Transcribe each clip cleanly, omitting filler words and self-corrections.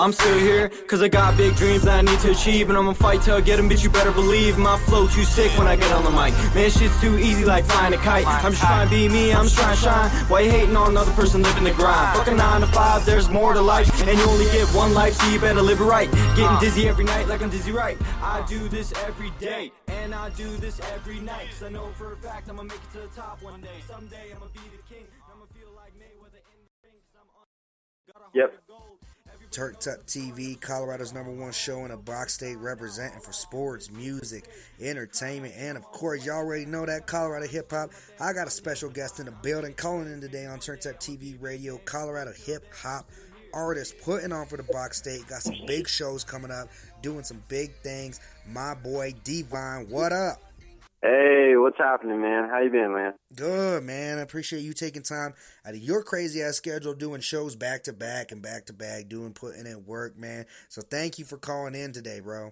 I'm still here, cause I got big dreams that I need to achieve, and I'm gonna fight till I get them, bitch, you better believe. My flow too sick when I get on the mic. Man, shit's too easy like flying a kite. I'm just trying to be me, I'm just trying to shine. Why you hating on another person living the grind? Fuck a 9 to 5, there's more to life, and you only get one life, so you better live it right. Getting dizzy every night like I'm dizzy right. I do this every day, and I do this every night, cause I know for a fact I'm gonna make it to the top one day. Someday I'm gonna be the king, I'm gonna feel like Mayweather in the ring, cause I'm got a heart of gold. Turnt Up TV, Colorado's #1 show in a box state, representing for sports, music, entertainment, and of course, y'all already know that Colorado hip hop. I got a special guest in the building calling in today on Turnt Up TV Radio. Colorado hip hop artist putting on for the box state. Got some big shows coming up, doing some big things. My boy DiVIiNE, what up? Hey, what's happening, man? How you been, man? Good, man. I appreciate you taking time out of your crazy-ass schedule, doing shows back-to-back and back-to-back, putting in work, man. So thank you for calling in today, bro.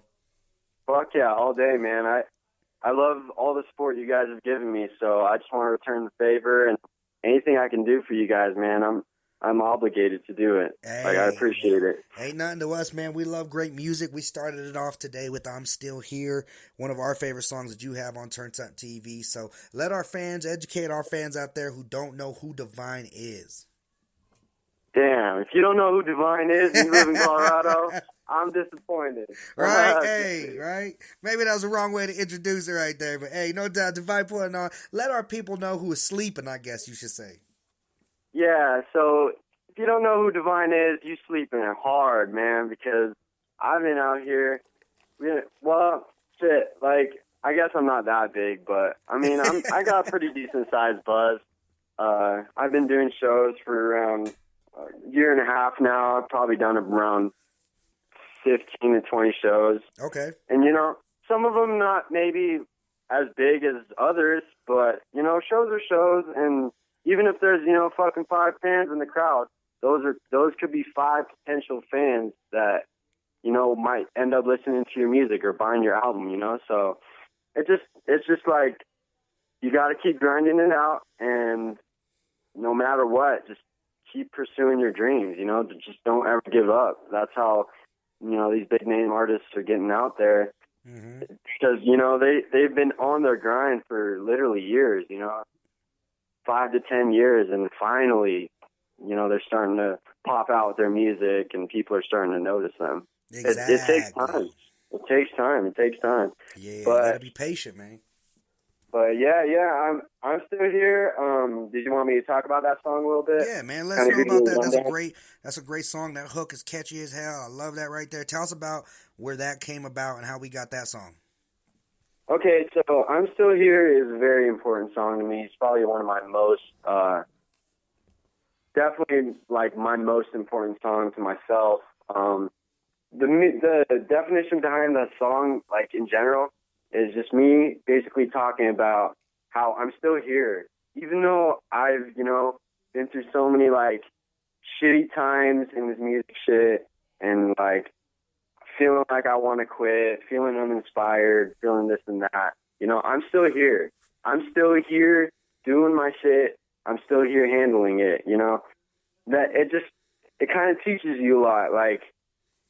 Fuck yeah, all day, man. I love all the support you guys have given me, so I just want to return the favor, and anything I can do for you guys, man, I'm obligated to do it. Hey, I appreciate it. Ain't nothing to us, man. We love great music. We started it off today with I'm Still Here, one of our favorite songs that you have on Turnt Up TV. So let our fans, educate our fans out there who don't know who DiVIiNE is. Damn, if you don't know who DiVIiNE is and you live in Colorado, I'm disappointed. Right? Hey, right? Maybe that was the wrong way to introduce it right there. But hey, no doubt, DiVIiNE putting on. Let our people know who is sleeping, I guess you should say. Yeah, so if you don't know who DiVIiNE is, you sleeping hard, man, because I've been out here, well, shit, like, I guess I'm not that big, but, I mean, I got a pretty decent-sized buzz. I've been doing shows for around a year and a half now. I've probably done around 15 to 20 shows. Okay. And, you know, some of them not maybe as big as others, but, you know, shows are shows, and even if there's, you know, fucking 5 fans in the crowd, those could be 5 potential fans that, you know, might end up listening to your music or buying your album, you know? So it's just like, you got to keep grinding it out, and no matter what, just keep pursuing your dreams, you know? Just don't ever give up. That's how, you know, these big name artists are getting out there. Mm-hmm. Because, you know, they've been on their grind for literally years, you know? 5 to 10 years, and finally, you know, they're starting to pop out with their music, and people are starting to notice them. Exactly. It takes time. It takes time. Yeah, but, you gotta be patient, man. But yeah, I'm still here. Did you want me to talk about that song a little bit? Yeah, man, let's know about that. That's a great song. That hook is catchy as hell. I love that right there. Tell us about where that came about and how we got that song. Okay, so I'm Still Here is a very important song to me. It's probably one of my most, definitely like my most important song to myself. The definition behind that song, like in general, is just me basically talking about how I'm still here. Even though I've, you know, been through so many like shitty times in this music shit, and like feeling like I want to quit, feeling uninspired, feeling this and that. You know, I'm still here. I'm still here doing my shit. I'm still here handling it, you know. That it kind of teaches you a lot. Like,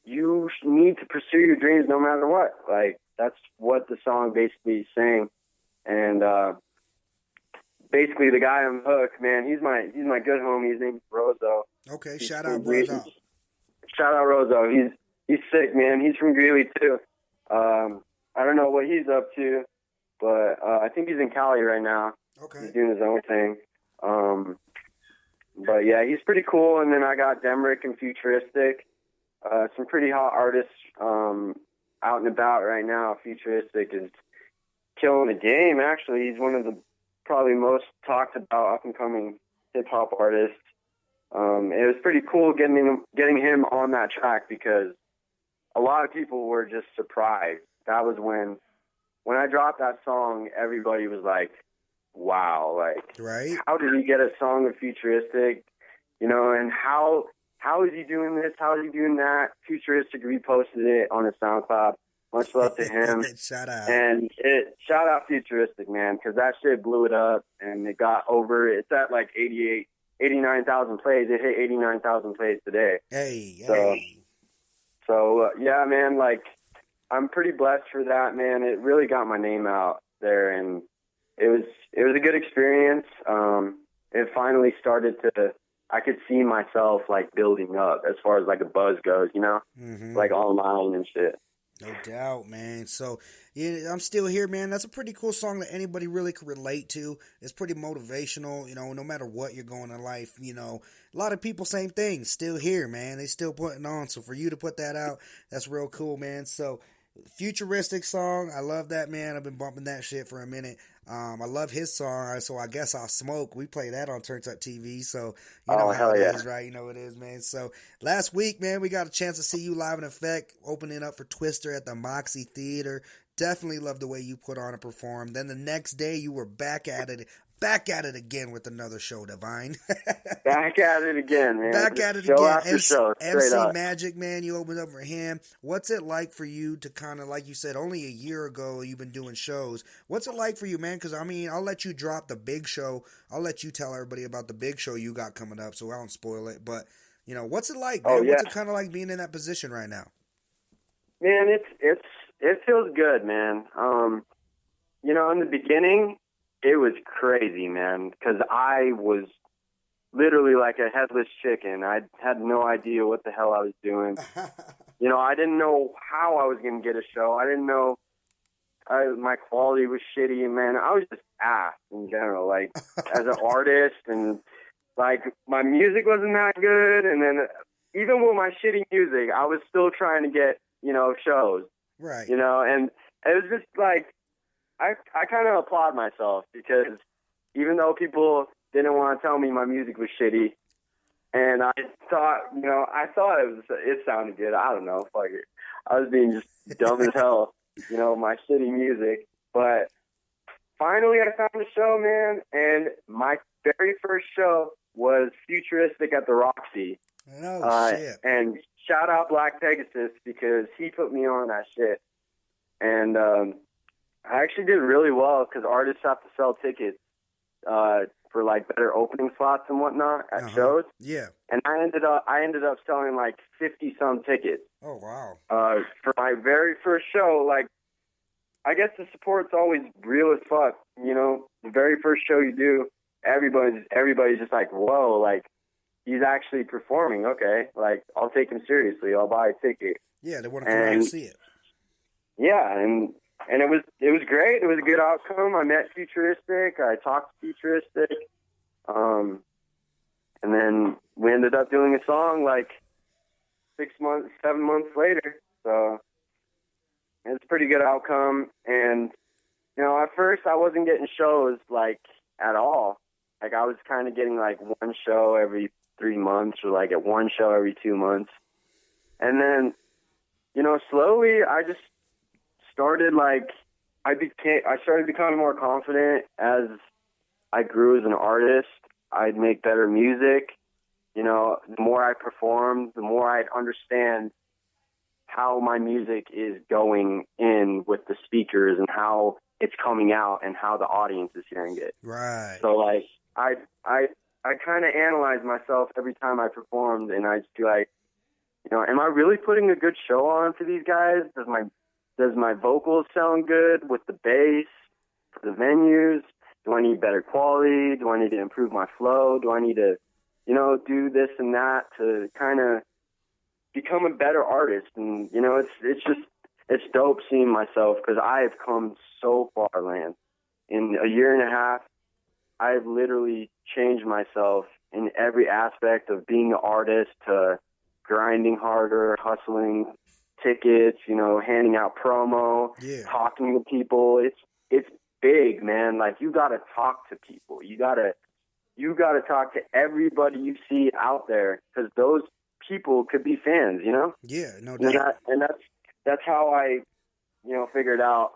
you need to pursue your dreams no matter what. Like, that's what the song basically is saying. And basically the guy on the hook, man, he's my good homie. His name's Rozo. Okay, shout out Rozo. Shout out Rozo. He's sick, man. He's from Greeley, too. I don't know what he's up to, but I think he's in Cali right now. Okay. He's doing his own thing. But, yeah, he's pretty cool. And then I got Demrick and Futuristic. Some pretty hot artists out and about right now. Futuristic is killing the game, actually. He's one of the probably most talked about up-and-coming hip-hop artists. It was pretty cool getting him on that track because a lot of people were just surprised. That was when I dropped that song, everybody was like, wow, like, right? How did he get a song with Futuristic? You know, and how is he doing this? How is he doing that? Futuristic reposted it on his SoundCloud. Much love to him. Shout out. And shout out Futuristic, man, because that shit blew it up, and it got over. It's at like 89,000 plays. It hit 89,000 plays today. Hey. So yeah, man, like I'm pretty blessed for that, man. It really got my name out there, and it was a good experience. It finally started to. I could see myself like building up as far as like a buzz goes, you know, like online and shit. No doubt, man. So, yeah, I'm still here, man. That's a pretty cool song that anybody really could relate to. It's pretty motivational, you know, no matter what you're going in life, you know. A lot of people, same thing, still here, man. They still putting on. So, for you to put that out, that's real cool, man. So, futuristic song. I love that, man. I've been bumping that shit for a minute. I love his song, so I guess I'll smoke. We play that on Turnt Up TV, so you know how it is, right? You know it is, man. So last week, man, we got a chance to see you live in effect, opening up for Twister at the Moxie Theater. Definitely love the way you put on and performed. Then the next day, you were back at it again with another show, DiVIiNE. Back at it again, man. Back at it show again. After show, MC up. Magic, man, you opened up for him. What's it like for you to kind of, like you said, only a year ago you've been doing shows. What's it like for you, man? Because, I mean, I'll let you drop the big show. I'll let you tell everybody about the big show you got coming up, so I don't spoil it. But, you know, what's it like, man? What's it kind of like being in that position right now? Man, it feels good, man. You know, in the beginning, it was crazy, man, because I was literally like a headless chicken. I had no idea what the hell I was doing. You know, I didn't know how I was going to get a show. I didn't know my quality was shitty, man. I was just ass in general, like, as an artist, and, like, my music wasn't that good, and then even with my shitty music, I was still trying to get, you know, shows. Right. You know, and it was just, like, I kind of applaud myself because even though people didn't want to tell me my music was shitty, and I thought it sounded good. I don't know, fuck it. I was being just dumb as hell, you know, my shitty music. But finally I found a show, man, and my very first show was Futuristic at the Roxy. Oh, shit. And shout out Black Pegasus because he put me on that shit. And I actually did really well because artists have to sell tickets for like better opening slots and whatnot at shows. Yeah. And I ended up selling like 50 some tickets. Oh wow. For my very first show, like I guess the support's always real as fuck. You know, the very first show you do, everybody's just like, whoa, like he's actually performing. Okay, like I'll take him seriously. I'll buy a ticket. Yeah, they want to come out and see it. Yeah, and it was great. It was a good outcome. I met Futuristic. I talked to Futuristic. And then we ended up doing a song like 7 months later. So it's a pretty good outcome. And, you know, at first I wasn't getting shows like at all. Like I was kind of getting like one show every 3 months or like at one show every 2 months. And then, you know, slowly I just started like I started becoming more confident as I grew as an artist. I'd make better music. You know, the more I performed, the more I'd understand how my music is going in with the speakers and how it's coming out and how the audience is hearing it. Right. So like I kind of analyze myself every time I performed, and I'd be like, you know, am I really putting a good show on for these guys? Does my vocals sound good with the bass for the venues? Do I need better quality? Do I need to improve my flow? Do I need to, you know, do this and that to kind of become a better artist? And, you know, it's dope seeing myself because I have come so far, Lance. In a year and a half, I've literally changed myself in every aspect of being an artist to grinding harder, hustling, tickets, you know, handing out promo, talking to people. It's big, man. Like you got to talk to people. You got to talk to everybody you see out there because those people could be fans, you know? Yeah, no doubt. And that's how I, you know, figured out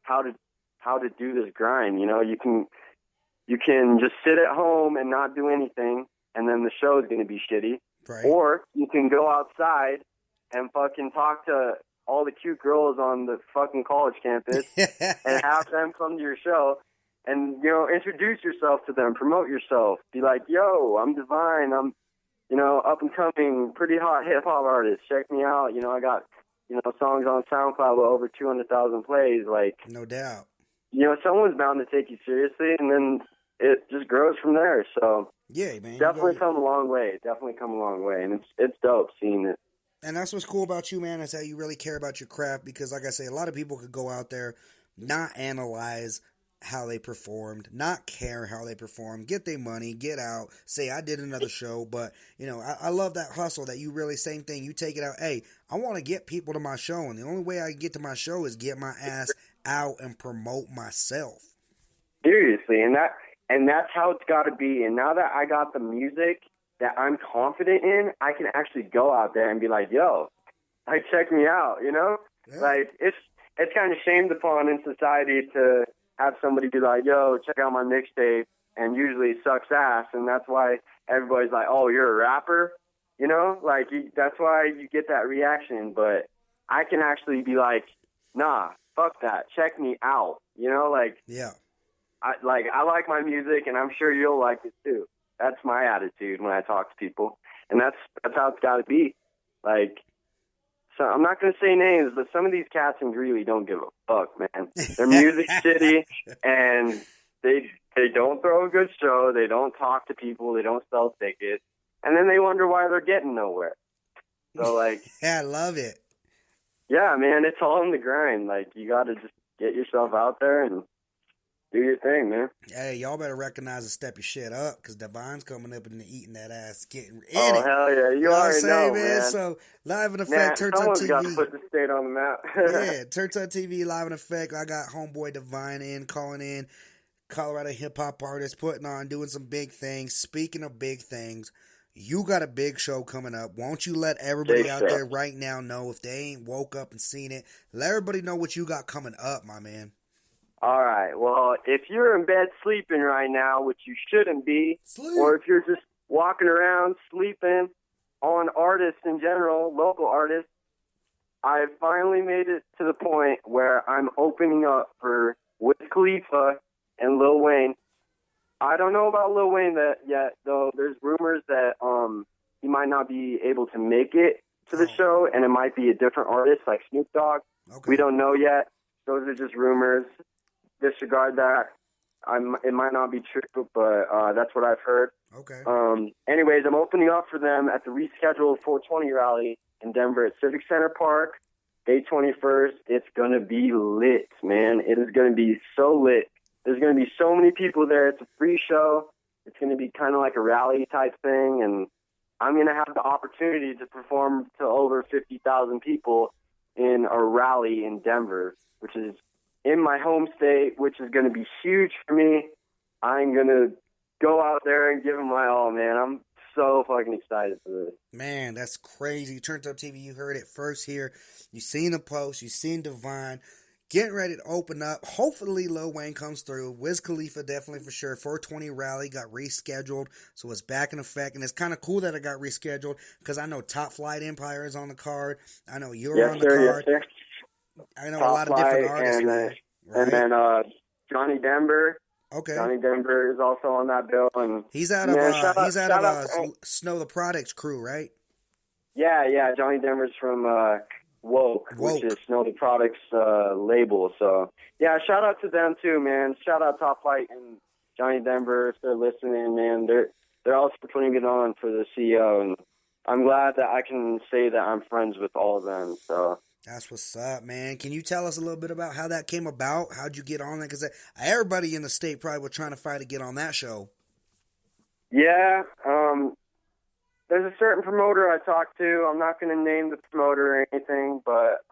how to do this grind. You know, you can just sit at home and not do anything, and then the show is going to be shitty. Right. Or you can go outside and fucking talk to all the cute girls on the fucking college campus and have them come to your show and, you know, introduce yourself to them, promote yourself. Be like, yo, I'm DiVIiNE. up and coming, pretty hot hip hop artists. Check me out. I got, songs on SoundCloud with over 200,000 plays. Like, no doubt. Someone's bound to take you seriously, and then it just grows from there. So yeah, man, definitely come a long way. And it's dope seeing it. And that's what's cool about you, man, is that you really care about your craft, because, like I say, a lot of people could go out there, not analyze how they performed, not care how they performed, get their money, get out, say, I did another show. But, I love that hustle that you really, same thing, you take it out. Hey, I want to get people to my show, and the only way I can get to my show is get my ass out and promote myself. Seriously, and that's how it's got to be. And now that I got the music that I'm confident in, I can actually go out there and be like, yo, check me out, Yeah. Like, it's kind of shamed upon in society to have somebody be like, yo, check out my mixtape, and usually it sucks ass, and that's why everybody's like, oh, you're a rapper? Like, that's why you get that reaction. But I can actually be like, nah, fuck that, check me out, like, yeah. I like my music, and I'm sure you'll like it too. That's my attitude when I talk to people, and that's how it's got to be. Like, so I'm not going to say names, but some of these cats in Greeley don't give a fuck, man. Their music's shitty, and they don't throw a good show. They don't talk to people. They don't sell tickets, and then they wonder why they're getting nowhere. So, like, yeah, I love it. Yeah, man, it's all in the grind. Like, you got to just get yourself out there and do your thing, man. Hey, y'all better recognize and step your shit up, because DiVIiNE's coming up and eating that ass, getting in it. Hell yeah, you already know, man. So, Live in Effect, Turnt Up someone's TV. got to put the state on the map. Yeah, Turnt Up TV, Live in Effect. I got homeboy DiVIiNE calling in, Colorado hip-hop artist, doing some big things. Speaking of big things, you got a big show coming up. Won't you let everybody out there right now know, if they ain't woke up and seen it, let everybody know what you got coming up, my man. All right. Well, if you're in bed sleeping right now, which you shouldn't be, or if you're just walking around sleeping on artists in general, local artists, I finally made it to the point where I'm opening up for Wiz Khalifa and Lil Wayne. I don't know about Lil Wayne yet, though. There's rumors that he might not be able to make it to the show, and it might be a different artist like Snoop Dogg. Okay. We don't know yet. Those are just rumors. Disregard that. It might not be true, but that's what I've heard. Okay. Anyways, I'm opening up for them at the rescheduled 420 rally in Denver at Civic Center Park, May 21st. It's going to be lit, man. It is going to be so lit. There's going to be so many people there. It's a free show. It's going to be kind of like a rally type thing, and I'm going to have the opportunity to perform to over 50,000 people in a rally in Denver, which is in my home state, which is going to be huge for me. I'm going to go out there and give them my all, man. I'm so fucking excited for this. Man, that's crazy. Turnt Up TV, you heard it first here. You seen the post. You seen DiVIiNE. Getting ready to open up. Hopefully Lil Wayne comes through. Wiz Khalifa definitely for sure. 420 rally got rescheduled, so it's back in effect. And it's kind of cool that it got rescheduled, because I know Top Flight Empire is on the card. I know you're on the card. Yes, sir. I know Top a lot of different artists, man. Right? And then Johnny Denver. Okay. Johnny Denver is also on that bill, and he's out of Snow the Products crew, right? Yeah. Johnny Denver's from Woke, which is Snow the Products label. So yeah, shout out to them too, man. Shout out Top Flight and Johnny Denver if they're listening, man. They're also putting it on for the CEO, and I'm glad that I can say that I'm friends with all of them. So. That's what's up, man. Can you tell us a little bit about how that came about? How'd you get on that? Because everybody in the state probably was trying to fight to get on that show. Yeah. There's a certain promoter I talked to. I'm not going to name the promoter or anything, but